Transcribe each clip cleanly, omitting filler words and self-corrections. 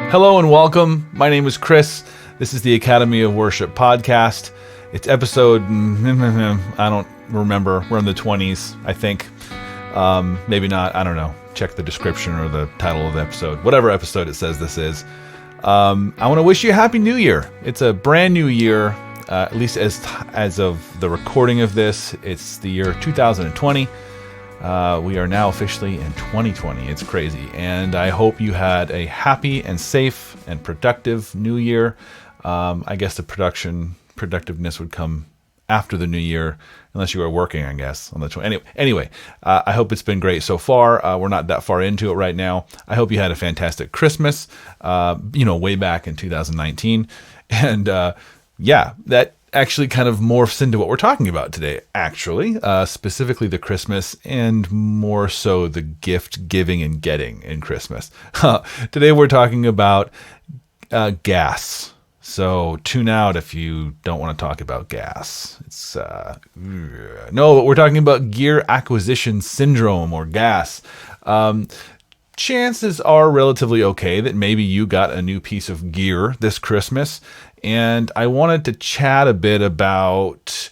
Hello and welcome. My name is Chris. This is the Academy of Worship podcast. It's episode, I don't remember. We're in the 20s, I think. Maybe not. I don't know. Check the description or the title of the episode. Whatever episode it says this is. I want to wish you a Happy New Year. It's a brand new year, at least as of the recording of this. It's the year 2020. We are now officially in 2020. It's crazy. And I hope you had a happy and safe and productive new year. I guess the productiveness would come after the new year, unless you were working, I guess, on the 20th. Anyway, I hope it's been great so far. We're not that far into it right now. I hope you had a fantastic Christmas, way back in 2019. And that actually kind of morphs into what we're talking about today, actually, specifically the Christmas and more so the gift giving and getting in Christmas. Today we're talking about gas. So tune out if you don't want to talk about gas. No, but we're talking about gear acquisition syndrome or gas. Chances are relatively okay that maybe you got a new piece of gear this Christmas. And I wanted to chat a bit about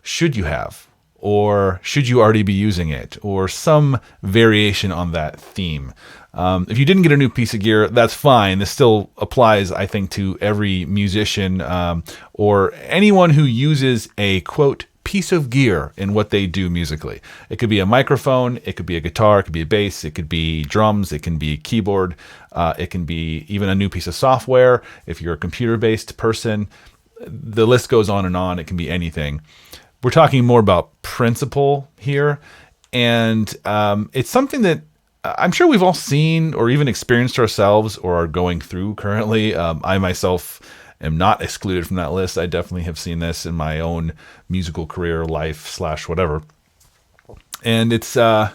should you have, or should you already be using it, or some variation on that theme. If you didn't get a new piece of gear, that's fine. This still applies, I think, to every musician or anyone who uses a, quote, piece of gear in what they do musically. It could be a microphone, it could be a guitar, it could be a bass, it could be drums, it can be a keyboard, it can be even a new piece of software. If you're a computer-based person, the list goes on and on. It can be anything. We're talking more about principle here, and it's something that I'm sure we've all seen or even experienced ourselves or are going through currently. I myself am not excluded from that list. I definitely have seen this in my own musical career, life / whatever. And it's a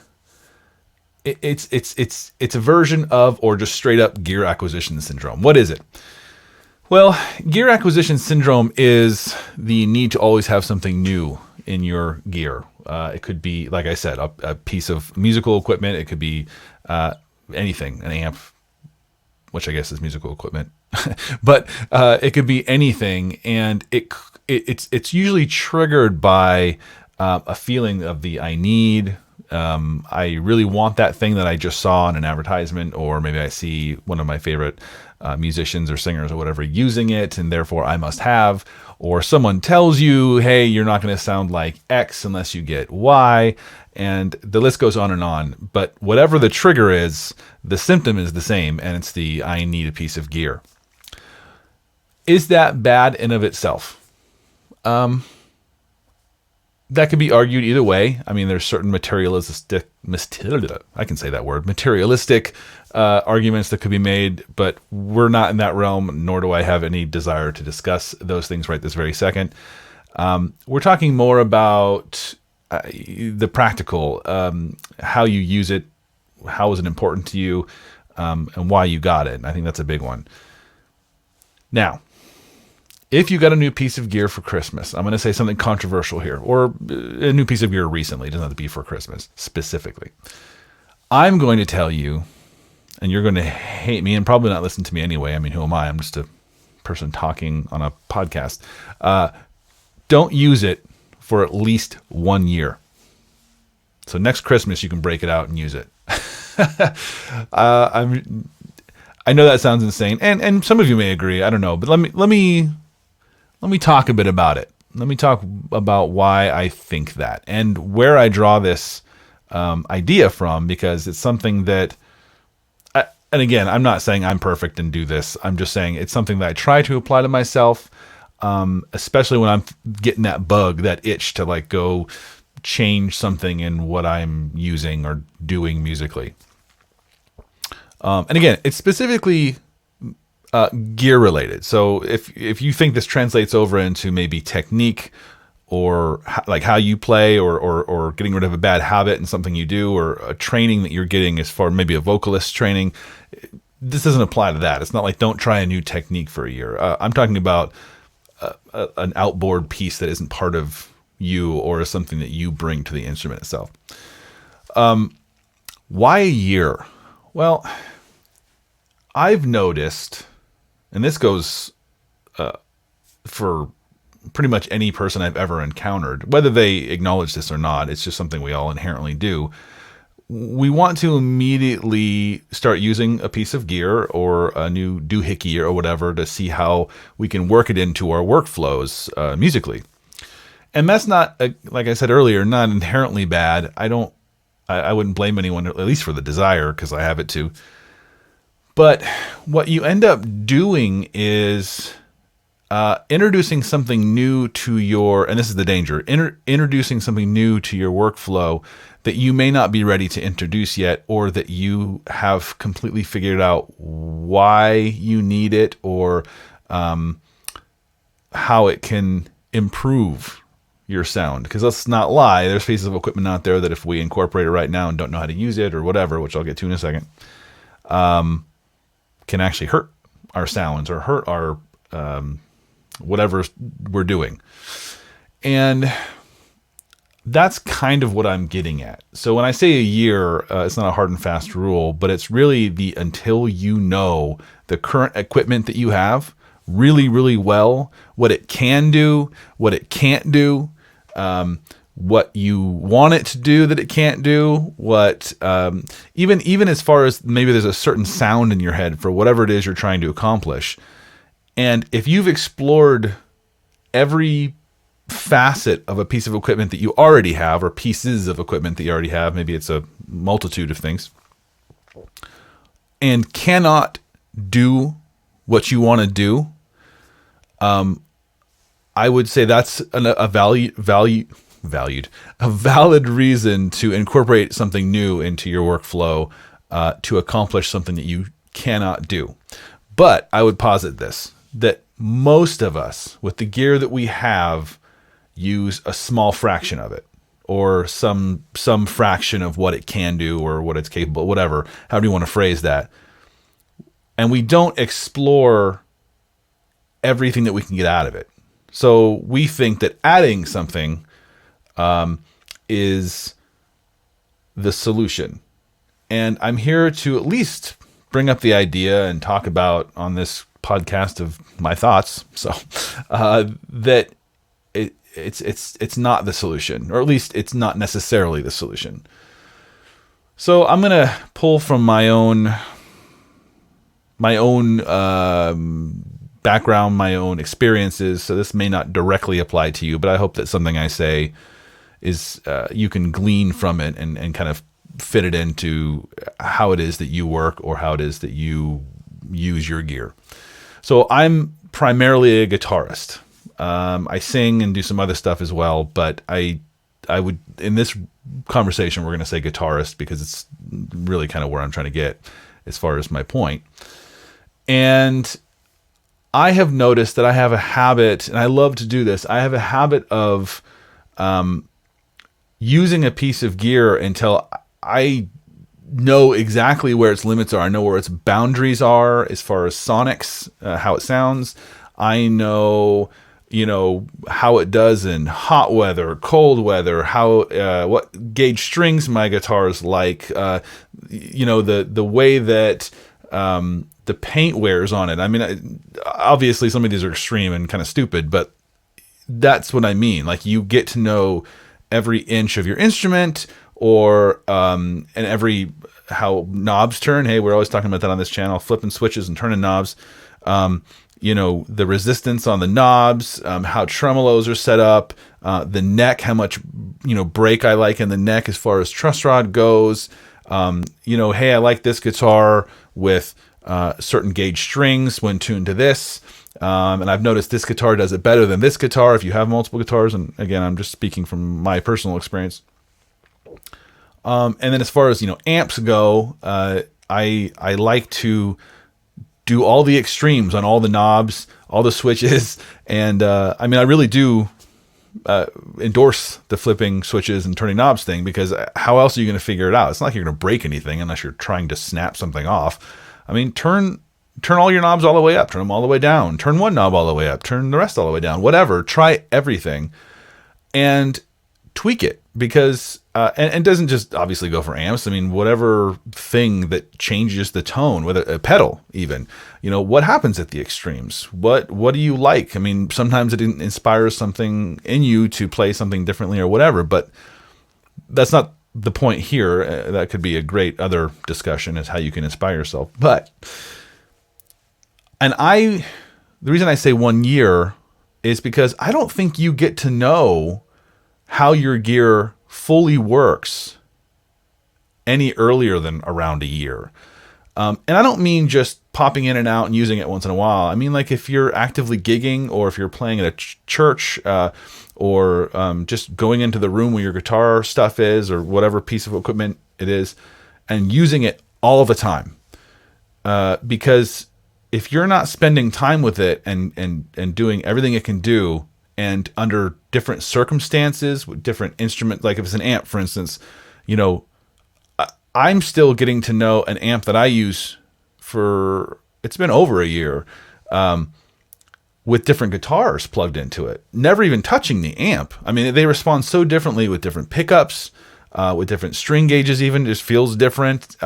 version of, or just straight up, gear acquisition syndrome. What is it? Well, gear acquisition syndrome is the need to always have something new in your gear. It could be, like I said, a piece of musical equipment. It could be anything, an amp, which I guess is musical equipment. But it could be anything, and it's usually triggered by a feeling of I need. I really want that thing that I just saw in an advertisement, or maybe I see one of my favorite musicians or singers or whatever using it, and therefore I must have. Or someone tells you, hey, you're not going to sound like X unless you get Y, and the list goes on and on. But whatever the trigger is, the symptom is the same, and it's I need a piece of gear. Is that bad in of itself? That could be argued either way. I mean, there's certain materialistic arguments that could be made, but we're not in that realm, nor do I have any desire to discuss those things right this very second. We're talking more about the practical, how you use it, how is it important to you, and why you got it. And I think that's a big one. Now, if you got a new piece of gear for Christmas, I'm going to say something controversial here, or a new piece of gear recently. It doesn't have to be for Christmas specifically. I'm going to tell you, and you're going to hate me and probably not listen to me anyway. I mean, who am I? I'm just a person talking on a podcast. Don't use it for at least 1 year. So next Christmas, you can break it out and use it. I know that sounds insane, and some of you may agree. I don't know, but let me talk a bit about it. Let me talk about why I think that and where I draw this idea from, because it's something that, and again, I'm not saying I'm perfect and do this. I'm just saying it's something that I try to apply to myself, especially when I'm getting that bug, that itch to go change something in what I'm using or doing musically. And again, it's specifically gear related. So if you think this translates over into maybe technique, or how you play, or getting rid of a bad habit and something you do, or a training that you're getting as far, maybe a vocalist training, this doesn't apply to that. It's not like don't try a new technique for a year. I'm talking about an outboard piece that isn't part of you, or is something that you bring to the instrument itself. Why a year? Well, I've noticed, and this goes for pretty much any person I've ever encountered, whether they acknowledge this or not, it's just something we all inherently do. We want to immediately start using a piece of gear or a new doohickey or whatever to see how we can work it into our workflows musically. And that's not, like I said earlier, not inherently bad. I wouldn't blame anyone, at least for the desire, because I have it too. But what you end up doing is introducing something new to your, and this is the danger, introducing something new to your workflow that you may not be ready to introduce yet, or that you have completely figured out why you need it, or how it can improve your sound. Because let's not lie, there's pieces of equipment out there that if we incorporate it right now and don't know how to use it or whatever, which I'll get to in a second, can actually hurt our sounds or hurt our whatever we're doing. And that's kind of what I'm getting at. So when I say a year, it's not a hard and fast rule, but it's really until you know the current equipment that you have really, really well, what it can do, what it can't do, what you want it to do that it can't do, what even as far as maybe there's a certain sound in your head for whatever it is you're trying to accomplish. And if you've explored every facet of a piece of equipment that you already have, or pieces of equipment that you already have, maybe it's a multitude of things, and cannot do what you want to do, I would say that's a valid reason to incorporate something new into your workflow to accomplish something that you cannot do. But I would posit this, that most of us, with the gear that we have, use a small fraction of it, or some fraction of what it can do, or what it's capable, whatever, however you want to phrase that. And we don't explore everything that we can get out of it. So we think that adding something is the solution. And I'm here to at least bring up the idea and talk about on this podcast of my thoughts. So that it's not the solution, or at least it's not necessarily the solution. So I'm going to pull from my own background, my own experiences. So this may not directly apply to you, but I hope that something I say is you can glean from it and kind of fit it into how it is that you work, or how it is that you use your gear. So I'm primarily a guitarist. I sing and do some other stuff as well, but I would, in this conversation, we're going to say guitarist because it's really kind of where I'm trying to get as far as my point. And I have noticed that I have a habit, and I love to do this. I have a habit of using a piece of gear until I know exactly where its limits are. I know where its boundaries are as far as sonics, how it sounds. I know, how it does in hot weather, cold weather, how what gauge strings my guitar's like, the way that the paint wears on it. I mean, obviously some of these are extreme and kind of stupid, but that's what I mean. Like, you get to know every inch of your instrument, or and every how knobs turn. Hey, we're always talking about that on this channel, flipping switches and turning knobs. The resistance on the knobs, how tremolos are set up, the neck, how much break I like in the neck as far as truss rod goes. Hey, I like this guitar with certain gauge strings when tuned to this. And I've noticed this guitar does it better than this guitar if you have multiple guitars. And again, I'm just speaking from my personal experience. And then as far as, amps go, I like to do all the extremes on all the knobs, all the switches. And I really do endorse the flipping switches and turning knobs thing, because how else are you going to figure it out? It's not like you're going to break anything unless you're trying to snap something off. I mean, turn all your knobs all the way up, turn them all the way down, turn one knob all the way up, turn the rest all the way down, whatever. Try everything and tweak it, because and it doesn't just obviously go for amps. I mean, whatever thing that changes the tone, whether a pedal even, what happens at the extremes? What do you like? I mean, sometimes it inspires something in you to play something differently or whatever, but that's not the point here. That could be a great other discussion, is how you can inspire yourself. But the reason I say 1 year is because I don't think you get to know how your gear fully works any earlier than around a year. And I don't mean just popping in and out and using it once in a while. I mean, like, if you're actively gigging, or if you're playing at a church, or just going into the room where your guitar stuff is, or whatever piece of equipment it is, and using it all the time. Because if you're not spending time with it and doing everything it can do, and under different circumstances with different instruments, like if it's an amp, for instance, I'm still getting to know an amp that I use it's been over a year, with different guitars plugged into it, never even touching the amp. I mean, they respond so differently with different pickups, with different string gauges, even just feels different,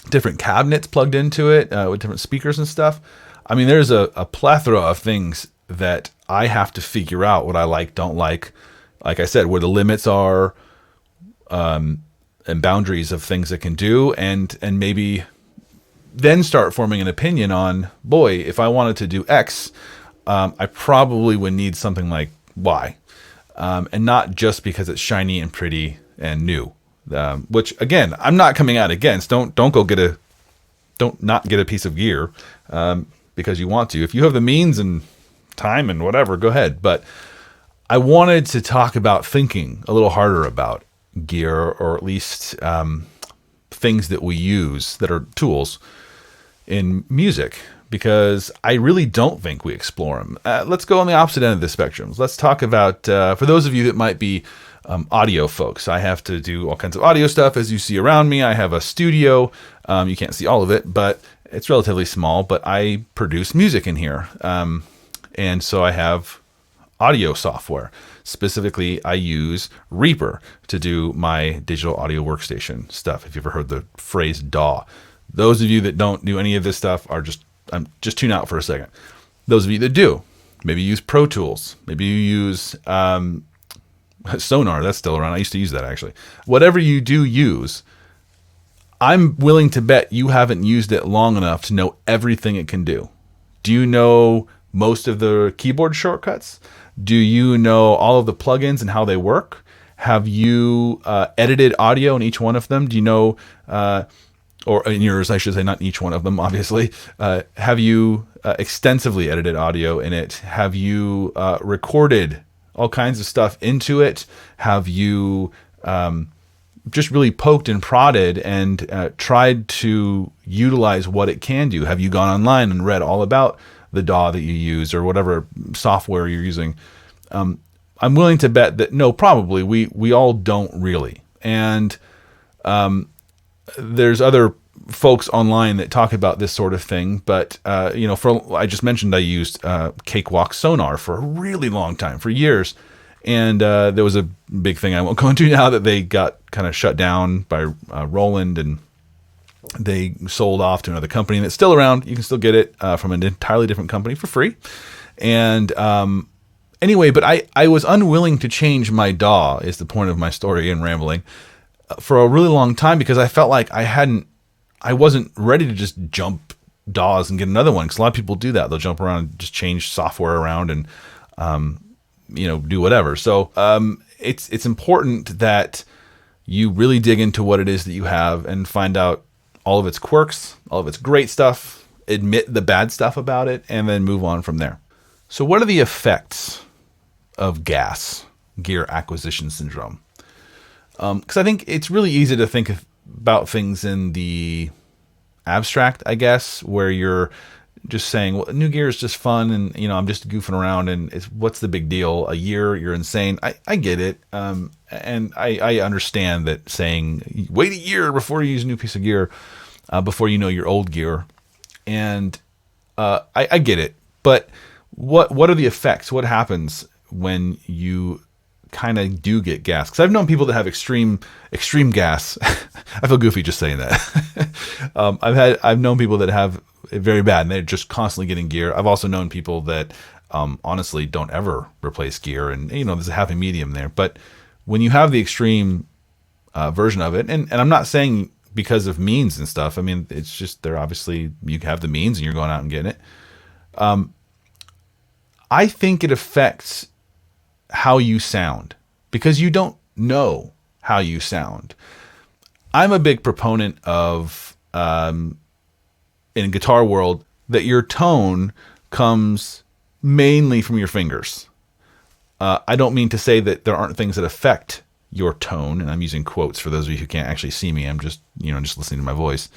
different cabinets plugged into it, with different speakers and stuff. I mean, there's a plethora of things that I have to figure out what I like, don't like I said, where the limits are, and boundaries of things it can do, and maybe then start forming an opinion on, boy, if I wanted to do X, I probably would need something like Y, and not just because it's shiny and pretty and new. Which, again, I'm not coming out against. Don't not get a piece of gear because you want to. If you have the means and time and whatever, go ahead. But I wanted to talk about thinking a little harder about gear, or at least things that we use that are tools in music, because I really don't think we explore them. Let's go on the opposite end of the spectrum. Let's talk about, for those of you that might be audio folks, I have to do all kinds of audio stuff, as you see around me. I have a studio. You can't see all of it, but it's relatively small, but I produce music in here. And so I have audio software. Specifically, I use Reaper to do my digital audio workstation stuff. If you've ever heard the phrase DAW. Those of you that don't do any of this stuff are just tune out for a second. Those of you that do, maybe you use Pro Tools. Maybe you use Sonar. That's still around. I used to use that, actually. Whatever you do use, I'm willing to bet you haven't used it long enough to know everything it can do. Do you know most of the keyboard shortcuts? Do you know all of the plugins and how they work? Have you edited audio in each one of them? Do you know, or in yours, I should say, not each one of them, obviously. Have you extensively edited audio in it? Have you recorded all kinds of stuff into it? Have you just really poked and prodded and tried to utilize what it can do? Have you gone online and read all about the DAW that you use, or whatever software you're using? I'm willing to bet that no, probably we all don't really. And there's other folks online that talk about this sort of thing, but I just mentioned I used Cakewalk Sonar for a really long time, for years, and there was a big thing I won't go into now that they got kind of shut down by Roland, and they sold off to another company that's still around. You can still get it from an entirely different company for free. And anyway, but I was unwilling to change my DAW, is the point of my story and rambling, for a really long time, because I felt like I wasn't ready to just jump DAWs and get another one, because a lot of people do that. They'll jump around and just change software around and do whatever. So it's important that you really dig into what it is that you have and find out all of its quirks, all of its great stuff, admit the bad stuff about it, and then move on from there. So what are the effects of GAS, gear acquisition syndrome? Because I think it's really easy to think about things in the abstract, I guess, where you're just saying, well, new gear is just fun, and I'm just goofing around, and what's the big deal? A year, you're insane. I get it, and I understand that saying wait a year before you use a new piece of gear, before you know your old gear, and I get it. But what are the effects? What happens when you kind of do get gas. Because I've known people that have extreme gas. I feel goofy just saying that. I've known people that have it very bad, and they're just constantly getting gear. I've also known people that honestly don't ever replace gear, and there's a happy medium there. But when you have the extreme version of it, and I'm not saying because of means and stuff. I mean, it's just they're obviously, you have the means and you're going out and getting it. I think it affects how you sound because you don't know how you sound. I'm a big proponent of, in guitar world, that your tone comes mainly from your fingers. I don't mean to say that there aren't things that affect your tone, and I'm using quotes for those of you who can't actually see me. I'm just, just listening to my voice.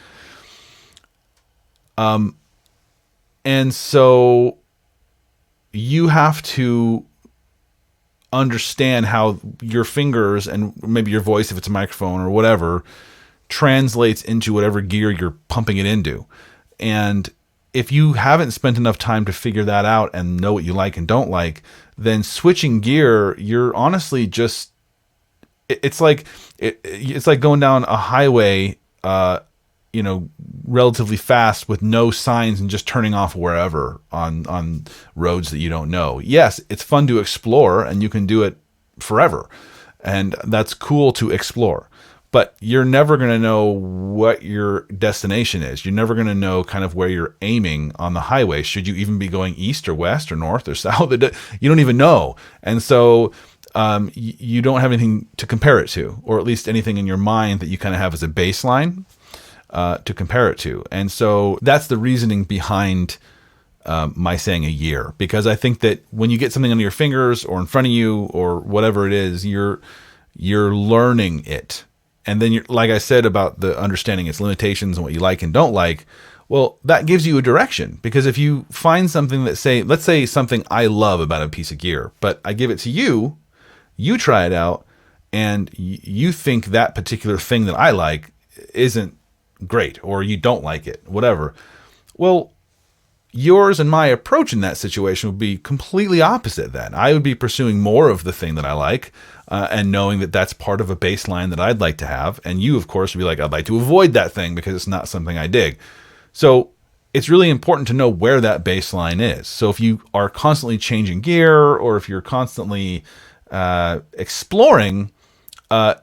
And so you have to understand how your fingers and maybe your voice, if it's a microphone or whatever, translates into whatever gear you're pumping it into. And if you haven't spent enough time to figure that out and know what you like and don't like, then switching gear, you're honestly just, it's like going down a highway, relatively fast with no signs and just turning off wherever on roads that you don't know. Yes, it's fun to explore and you can do it forever. And that's cool to explore. But you're never going to know what your destination is. You're never going to know kind of where you're aiming on the highway. Should you even be going east or west or north or south? You don't even know. And so you don't have anything to compare it to, or at least anything in your mind that you kind of have as a baseline to compare it to. And so that's the reasoning behind my saying a year, because I think that when you get something under your fingers or in front of you or whatever it is, you're learning it. And then you're, like I said about the understanding its limitations and what you like and don't like, well, that gives you a direction. Because if you find something that let's say something I love about a piece of gear, but I give it to you, you try it out, and you think that particular thing that I like isn't great, or you don't like it, whatever. Well, yours and my approach in that situation would be completely opposite then. I would be pursuing more of the thing that I like, and knowing that that's part of a baseline that I'd like to have. And you, of course, would be like, I'd like to avoid that thing because it's not something I dig. So it's really important to know where that baseline is. So if you are constantly changing gear, or if you're constantly exploring,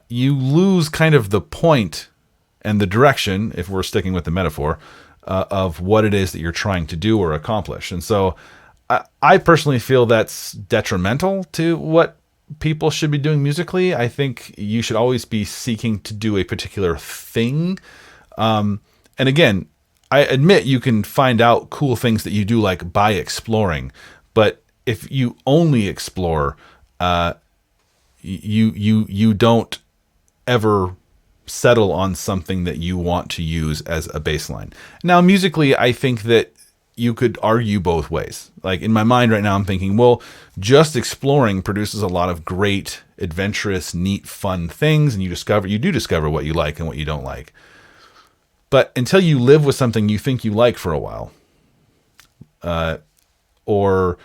you lose kind of the point and the direction, if we're sticking with the metaphor, of what it is that you're trying to do or accomplish. And so I personally feel that's detrimental to what people should be doing musically. I think you should always be seeking to do a particular thing. And again, I admit you can find out cool things that you do like by exploring, but if you only explore, you don't ever settle on something that you want to use as a baseline. Now, musically, I think that you could argue both ways. Like in my mind right now, I'm thinking, well, just exploring produces a lot of great, adventurous, neat, fun things, and you do discover what you like and what you don't like. But until you live with something you think you like for a while, or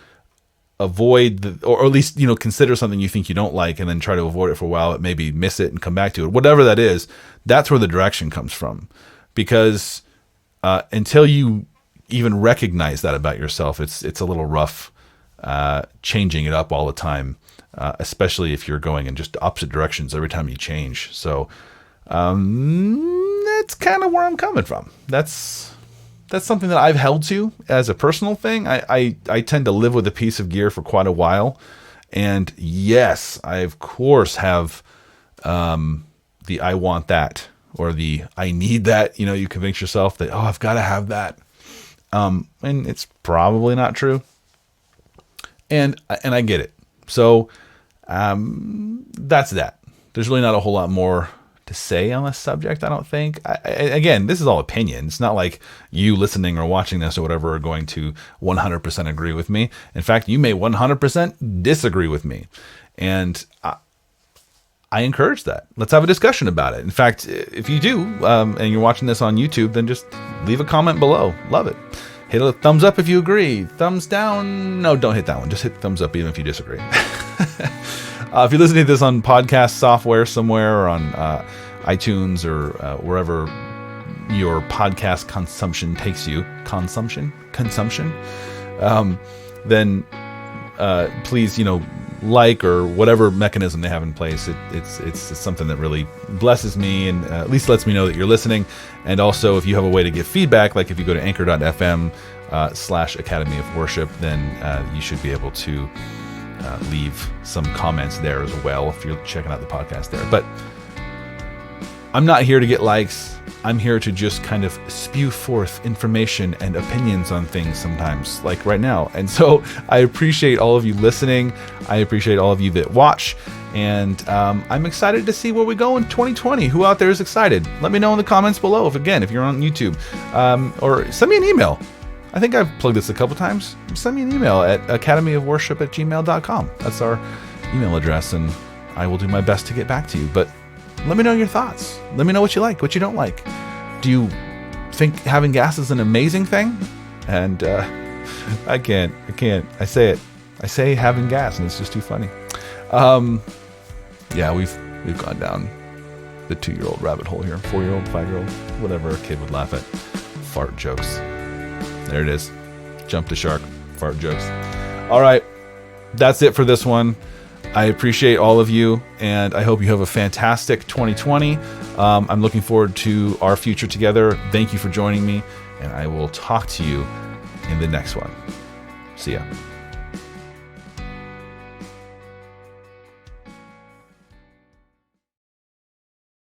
avoid or at least consider something you think you don't like and then try to avoid it for a while, but maybe miss it and come back to it, whatever that is, that's where the direction comes from. Because until you even recognize that about yourself, it's a little rough changing it up all the time, especially if you're going in just opposite directions every time you change. So that's kind of where I'm coming from. That's something that I've held to as a personal thing. I tend to live with a piece of gear for quite a while. And yes, I of course have the I want that, or the I need that. You convince yourself that, I've got to have that. And it's probably not true. And I get it. So that's that. There's really not a whole lot more to say on this subject, I don't think. Again, this is all opinion. It's not like you listening or watching this or whatever are going to 100% agree with me. In fact, you may 100% disagree with me. And I encourage that. Let's have a discussion about it. In fact, if you do, and you're watching this on YouTube, then just leave a comment below. Love it. Hit a thumbs up if you agree. Thumbs down. No, don't hit that one. Just hit thumbs up even if you disagree. If you're listening to this on podcast software somewhere, or on iTunes, or wherever your podcast consumption takes you, consumption, then please, like, or whatever mechanism they have in place. It's something that really blesses me, and at least lets me know that you're listening. And also, if you have a way to give feedback, like if you go to anchor.fm/Academy of Worship, then you should be able to leave some comments there as well if you're checking out the podcast there. But I'm not here to get likes. I'm here to just kind of spew forth information and opinions on things sometimes, like right now. And so I appreciate all of you listening. I appreciate all of you that watch. And I'm excited to see where we go in 2020. Who out there is excited? Let me know in the comments below. If you're on YouTube, or send me an email. I think I've plugged this a couple times. Send me an email at academyofworship@gmail.com. That's our email address, and I will do my best to get back to you. But let me know your thoughts. Let me know what you like, what you don't like. Do you think having gas is an amazing thing? And I can't. I say it. I say having gas, and it's just too funny. Yeah, we've gone down the 2-year-old rabbit hole here. 4-year-old, 5-year-old, whatever a kid would laugh at. Fart jokes. There it is. Jump to shark. Fart jokes. All right. That's it for this one. I appreciate all of you, and I hope you have a fantastic 2020. I'm looking forward to our future together. Thank you for joining me, and I will talk to you in the next one. See ya.